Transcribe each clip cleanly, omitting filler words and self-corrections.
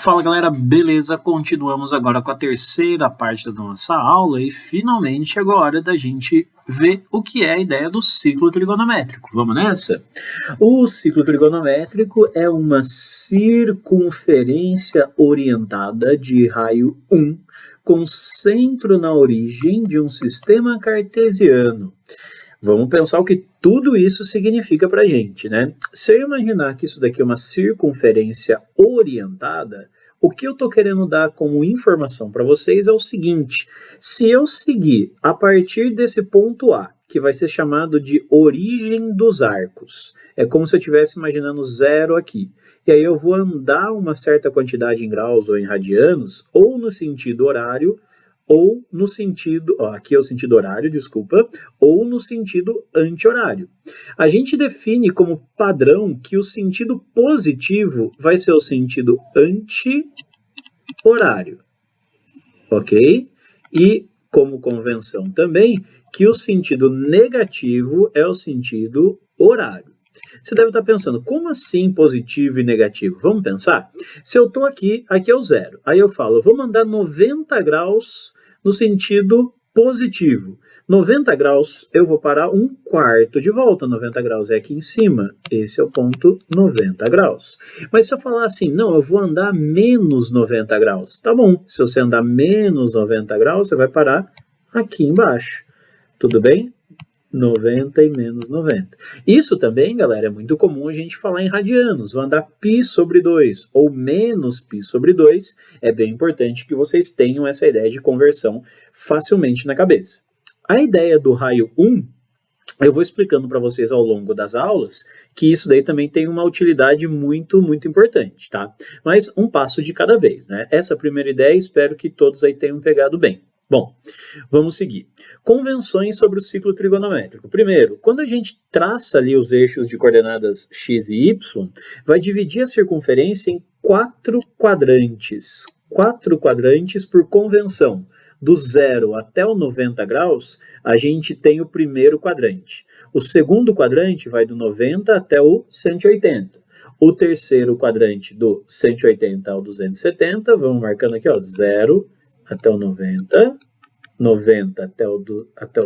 Fala galera, beleza? Continuamos agora com a terceira parte da nossa aula e finalmente chegou a hora da gente ver o que é a ideia do ciclo trigonométrico. Vamos nessa? O ciclo trigonométrico é uma circunferência orientada de raio 1 com centro na origem de um sistema cartesiano. Vamos pensar o que tudo isso significa para a gente, né? Se eu imaginar que isso daqui é uma circunferência orientada, o que eu estou querendo dar como informação para vocês é o seguinte: se eu seguir a partir desse ponto A, que vai ser chamado de origem dos arcos, é como se eu estivesse imaginando zero aqui, e aí eu vou andar uma certa quantidade em graus ou em radianos, ou no sentido horário, ou no sentido, aqui é o sentido horário, desculpa, ou no sentido anti-horário. A gente define como padrão que o sentido positivo vai ser o sentido anti-horário, ok? E como convenção também, que o sentido negativo é o sentido horário. Você deve estar pensando, como assim positivo e negativo? Vamos pensar? Se eu estou aqui é o zero. Aí eu falo, vou mandar 90 graus no sentido positivo. 90 graus, eu vou parar um quarto de volta. 90 graus é aqui em cima. Esse é o ponto 90 graus. Mas se eu falar assim, não, eu vou andar menos 90 graus. Tá bom, se você andar menos 90 graus, você vai parar aqui embaixo. Tudo bem? 90 e menos 90. Isso também, galera, é muito comum a gente falar em radianos. Vou andar π sobre 2 ou menos π sobre 2. É bem importante que vocês tenham essa ideia de conversão facilmente na cabeça. A ideia do raio 1, eu vou explicando para vocês ao longo das aulas, que isso daí também tem uma utilidade muito importante, tá? Mas um passo de cada vez, né? Essa primeira ideia, espero que todos aí tenham pegado bem. Bom, vamos seguir. Convenções sobre o ciclo trigonométrico. Primeiro, quando a gente traça ali os eixos de coordenadas x e y, vai dividir a circunferência em 4 quadrantes. 4 quadrantes por convenção. Do 0 até o 90 graus, a gente tem o primeiro quadrante. O segundo quadrante vai do 90 até o 180. O terceiro quadrante do 180 ao 270, vamos marcando aqui, ó, 0 até o 90, 90 até o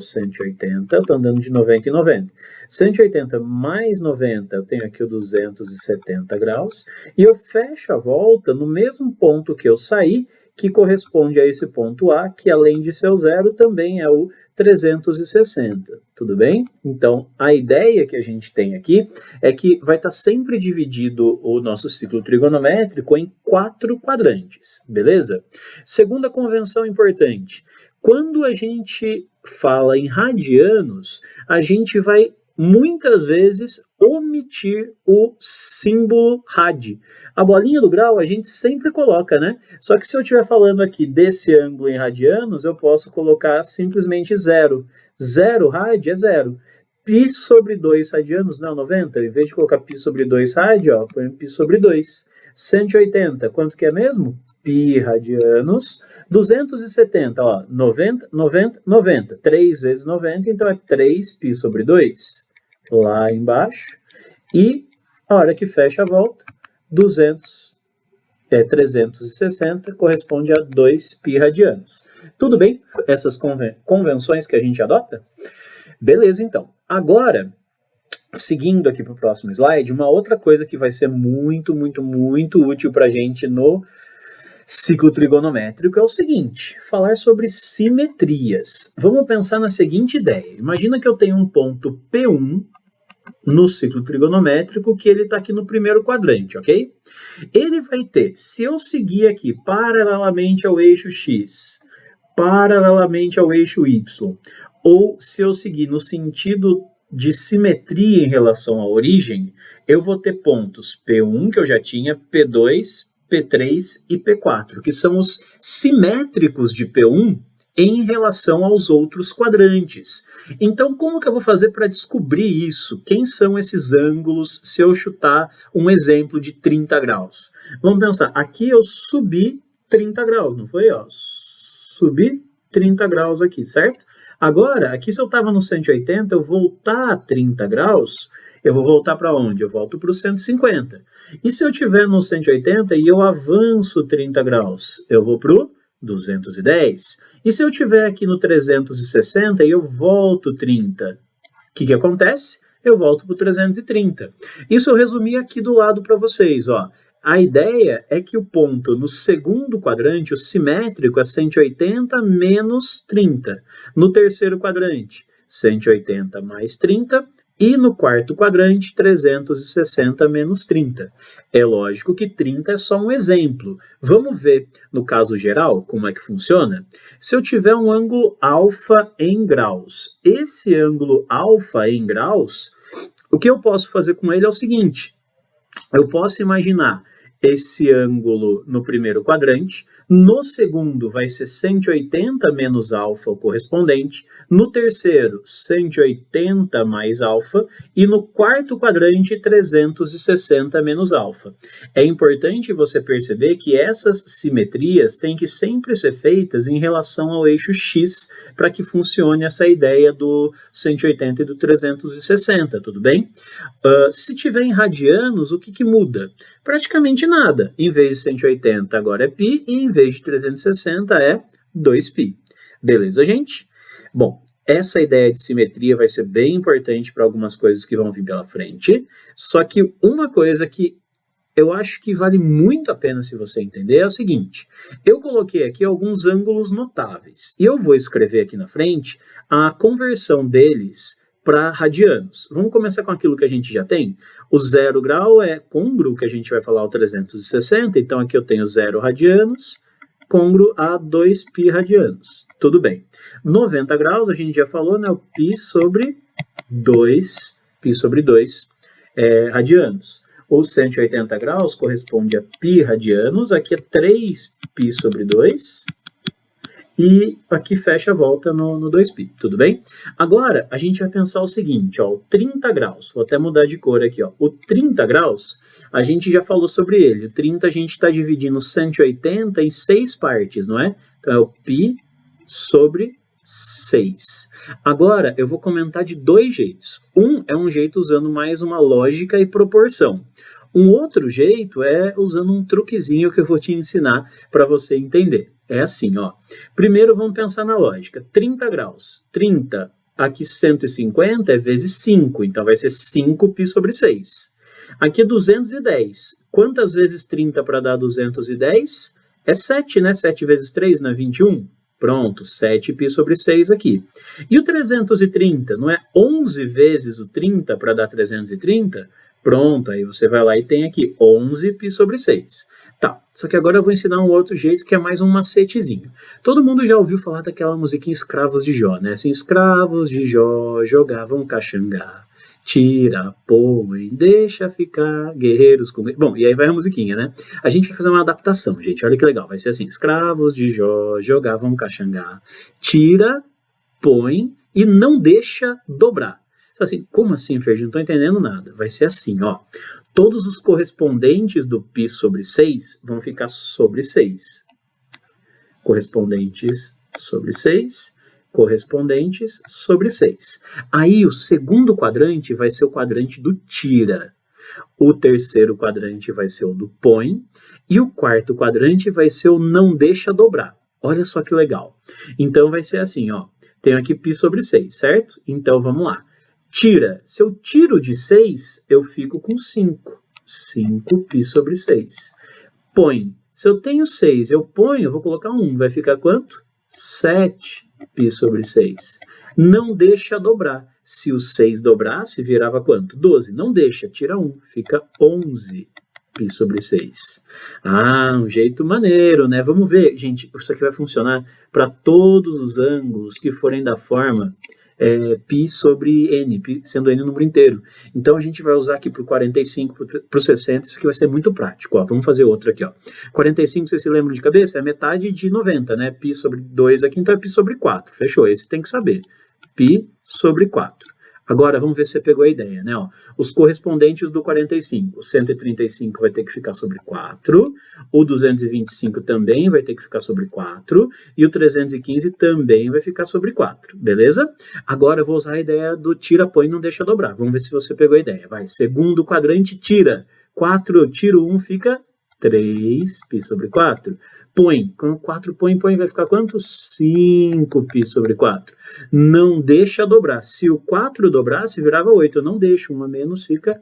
180, eu estou andando de 90 em 90. 180 mais 90, eu tenho aqui o 270 graus, e eu fecho a volta no mesmo ponto que eu saí, que corresponde a esse ponto A, que além de ser o zero, também é o 360, tudo bem? Então, a ideia que a gente tem aqui é que vai estar sempre dividido o nosso ciclo trigonométrico em 4 quadrantes, beleza? Segunda convenção importante, quando a gente fala em radianos, a gente vai muitas vezes omitir o símbolo rad. A bolinha do grau a gente sempre coloca, né? Só que se eu estiver falando aqui desse ângulo em radianos, eu posso colocar simplesmente zero. 0 rad é 0. Π sobre 2 radianos, não, 90. Em vez de colocar π sobre 2 rad, ó, põe π sobre 2. 180, quanto que é mesmo? Π radianos. 270, ó, 90, 90, 90. 3 vezes 90, então é 3π sobre 2. Lá embaixo. E a hora que fecha a volta, 360 corresponde a 2π radianos. Tudo bem? Essas convenções que a gente adota? Beleza, então. Agora, seguindo aqui para o próximo slide, uma outra coisa que vai ser muito útil para a gente no ciclo trigonométrico é o seguinte, falar sobre simetrias. Vamos pensar na seguinte ideia. Imagina que eu tenho um ponto P1 no ciclo trigonométrico, que ele está aqui no primeiro quadrante, ok? Ele vai ter, se eu seguir aqui paralelamente ao eixo X, paralelamente ao eixo Y, ou se eu seguir no sentido de simetria em relação à origem, eu vou ter pontos P1, que eu já tinha, P2, P3 e P4, que são os simétricos de P1 em relação aos outros quadrantes. Então, como que eu vou fazer para descobrir isso? Quem são esses ângulos se eu chutar um exemplo de 30 graus? Vamos pensar, aqui eu subi 30 graus, não foi? Ó, subi 30 graus aqui, certo? Agora, aqui se eu estava no 180, eu voltar a 30 graus, eu vou voltar para onde? Eu volto para o 150. E se eu estiver no 180 e eu avanço 30 graus, eu vou para o 210. E se eu estiver aqui no 360 e eu volto 30, o que acontece? Eu volto para o 330. Isso eu resumi aqui do lado para vocês, ó. A ideia é que o ponto no segundo quadrante, o simétrico, é 180 menos 30. No terceiro quadrante, 180 mais 30. E no quarto quadrante, 360 menos 30. É lógico que 30 é só um exemplo. Vamos ver, no caso geral, como é que funciona? Se eu tiver um ângulo alfa em graus, esse ângulo alfa em graus, o que eu posso fazer com ele é o seguinte. Eu posso imaginar esse ângulo no primeiro quadrante, no segundo vai ser 180 menos alfa, o correspondente, no terceiro 180 mais alfa e no quarto quadrante 360 menos alfa. É importante você perceber que essas simetrias têm que sempre ser feitas em relação ao eixo x para que funcione essa ideia do 180 e do 360, tudo bem? Se tiver em radianos, o que muda? Praticamente nada. Em vez de 180 agora é π e em vez de 360 é 2π. Beleza, gente? Bom, essa ideia de simetria vai ser bem importante para algumas coisas que vão vir pela frente, só que uma coisa que eu acho que vale muito a pena se você entender é o seguinte, eu coloquei aqui alguns ângulos notáveis, e eu vou escrever aqui na frente a conversão deles para radianos. Vamos começar com aquilo que a gente já tem? O 0 grau é côngruo, que a gente vai falar o 360, então aqui eu tenho 0 radianos, côngruo a 2π radianos. Tudo bem. 90 graus, a gente já falou, né? O π sobre 2 radianos. Ou 180 graus corresponde a π radianos, aqui é 3π sobre 2, e aqui fecha a volta no 2π, tudo bem? Agora, a gente vai pensar o seguinte, ó, o 30 graus, vou até mudar de cor aqui, ó, o 30 graus, a gente já falou sobre ele, o 30 a gente está dividindo 180 em 6 partes, não é? Então é o π sobre 6. Agora, eu vou comentar de dois jeitos. Um é um jeito usando mais uma lógica e proporção. Um outro jeito é usando um truquezinho que eu vou te ensinar para você entender. É assim, ó. Primeiro vamos pensar na lógica. 30 graus. 30, aqui 150 é vezes 5, então vai ser 5π sobre 6. Aqui 210. Quantas vezes 30 para dar 210? É 7, né? 7 vezes 3 não é 21? Pronto, 7π sobre 6 aqui. E o 330, não é 11 vezes o 30 para dar 330? Pronto, aí você vai lá e tem aqui 11π sobre 6. Tá, só que agora eu vou ensinar um outro jeito que é mais um macetezinho. Todo mundo já ouviu falar daquela musiquinha Escravos de Jó, né? Assim, escravos de Jó jogavam caxangá. Tira, põe, deixa ficar, guerreiros com... Bom, e aí vai a musiquinha, né? A gente vai fazer uma adaptação, gente, olha que legal. Vai ser assim, escravos de Jó jogavam caxangá. Tira, põe e não deixa dobrar. Então, assim, como assim, Ferdi? Não tô entendendo nada. Vai ser assim, ó. Todos os correspondentes do π sobre 6 vão ficar sobre 6. Correspondentes sobre 6... correspondentes sobre 6. Aí o segundo quadrante vai ser o quadrante do tira. O terceiro quadrante vai ser o do põe. E o quarto quadrante vai ser o não deixa dobrar. Olha só que legal. Então vai ser assim, ó. Tenho aqui π sobre 6, certo? Então vamos lá. Tira. Se eu tiro de 6, eu fico com 5. 5π sobre 6. Põe. Se eu tenho 6, eu ponho, eu vou colocar 1. Vai ficar quanto? 7π sobre 6. Não deixa dobrar. Se o 6 dobrasse, virava quanto? 12. Não deixa, tira 1. Fica 11π sobre 6. Ah, um jeito maneiro, né? Vamos ver, gente, isso aqui vai funcionar para todos os ângulos que forem da forma π sobre n, π sendo n o número inteiro. Então a gente vai usar aqui para o 45, para o 60, isso aqui vai ser muito prático. Ó. Vamos fazer outro aqui. Ó. 45, vocês se lembram de cabeça? É metade de 90, né? Π sobre 2 aqui, então é π sobre 4. Fechou? Esse tem que saber. Π sobre 4. Agora vamos ver se você pegou a ideia, né? Ó, os correspondentes do 45. O 135 vai ter que ficar sobre 4. O 225 também vai ter que ficar sobre 4, e o 315 também vai ficar sobre 4, beleza? Agora eu vou usar a ideia do tira, põe, não deixa dobrar. Vamos ver se você pegou a ideia. Vai, segundo quadrante, tira. 4, eu tiro 1, fica 3π sobre 4. Põe, quando 4 põe, vai ficar quanto? 5π sobre 4. Não deixa dobrar. Se o 4 dobrasse, virava 8. Eu não deixo, 1 a menos fica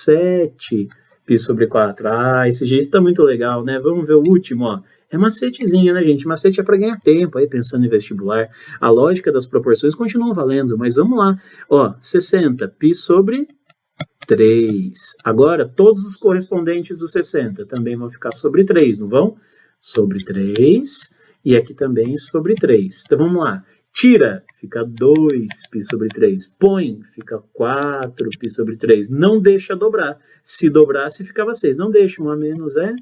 7π sobre 4. Ah, esse jeito tá muito legal, né? Vamos ver o último, ó. É macetezinho, né, gente? Macete é para ganhar tempo, aí pensando em vestibular. A lógica das proporções continua valendo, mas vamos lá. Ó, 60π sobre 3. Agora, todos os correspondentes do 60 também vão ficar sobre 3, não vão? Sobre 3, e aqui também sobre 3. Então, vamos lá. Tira, fica 2π sobre 3. Põe, fica 4π sobre 3. Não deixa dobrar. Se dobrasse, ficava 6. Não deixa, 1 a menos é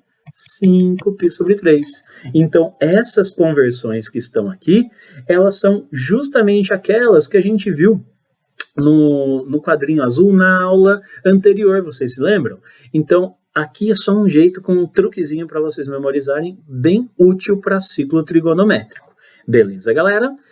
5π sobre 3. Então, essas conversões que estão aqui, elas são justamente aquelas que a gente viu no quadrinho azul na aula anterior, vocês se lembram? Então, aqui é só um jeito com um truquezinho para vocês memorizarem, bem útil para ciclo trigonométrico. Beleza, galera?